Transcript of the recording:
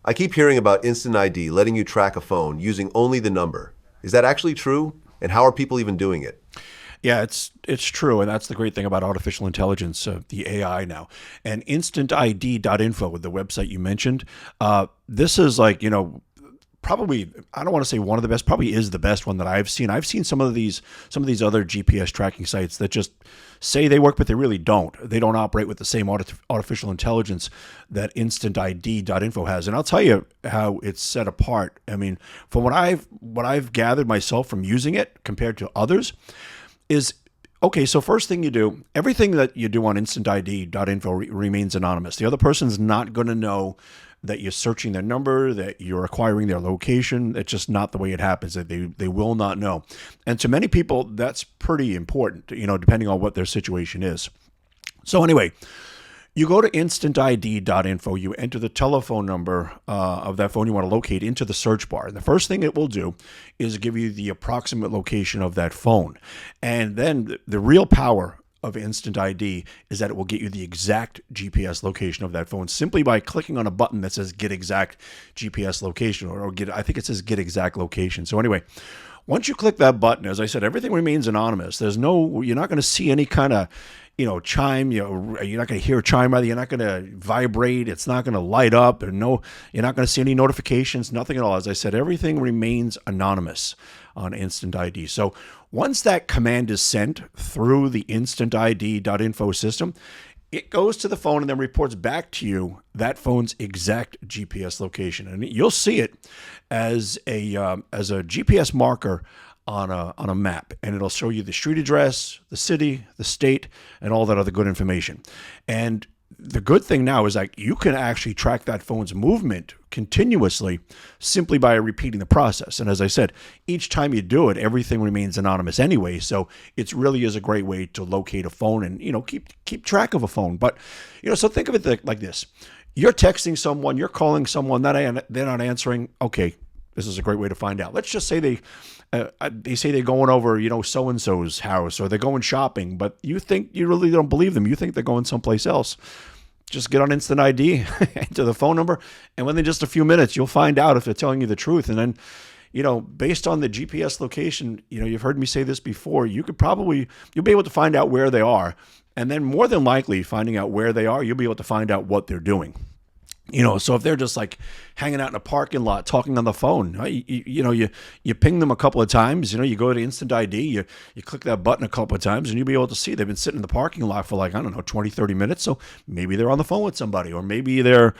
I keep hearing about Instant ID letting you track a phone using only the number. Is that actually true? And how are people even doing it? Yeah, it's true, and that's the great thing about artificial intelligence, the AI now, and InstantID.info, the website you mentioned. This is like probably, I don't want to say one of the best, probably is the best one that I've seen. I've seen some of these other GPS tracking sites that just say they work, but they really don't. They don't operate with the same artificial intelligence that InstantID.info has. And I'll tell you how it's set apart. I mean, from what I've gathered myself from using it compared to others is okay. So first thing you do, everything that you do on InstantID.info remains anonymous. The other person's not going to know that you're searching their number, that you're acquiring their location. It's just not the way it happens. That they will not know. And to many people, that's pretty important, depending on what their situation is. So anyway, you go to InstantID.info, you enter the telephone number of that phone you want to locate into the search bar. And the first thing it will do is give you the approximate location of that phone. And then the real power of Instant ID is that it will get you the exact GPS location of that phone simply by clicking on a button that says get exact GPS location or get, I think it says get exact location. So anyway, once you click that button, as I said, everything remains anonymous. You're not going to see any kind of, chime. You're not going to hear a chime either. You're not going to vibrate. It's not going to light up, and you're not going to see any notifications. Nothing at all. As I said, everything remains anonymous on Instant ID. So once that command is sent through the InstantID.info system, it goes to the phone and then reports back to you that phone's exact GPS location, and you'll see it as a GPS marker on a map, and it'll show you the street address, the city, the state, and all that other good information. And the good thing now is like you can actually track that phone's movement continuously simply by repeating the process. And as I said, each time you do it, everything remains anonymous anyway. So it really is a great way to locate a phone and keep track of a phone. But so think of it like this: you're texting someone, you're calling someone, they're not answering. Okay, this is a great way to find out. Let's just say they say they're going over, so and so's house, or they're going shopping, but you really don't believe them. You think they're going someplace else. Just get on Instant ID, enter the phone number, and within just a few minutes, you'll find out if they're telling you the truth. And then, based on the GPS location, you've heard me say this before, you'll be able to find out where they are. And then more than likely finding out where they are, you'll be able to find out what they're doing. So if they're just like hanging out in a parking lot talking on the phone, you ping them a couple of times, you go to Instant ID, you click that button a couple of times and you'll be able to see they've been sitting in the parking lot for 20, 30 minutes. So maybe they're on the phone with somebody, or maybe they're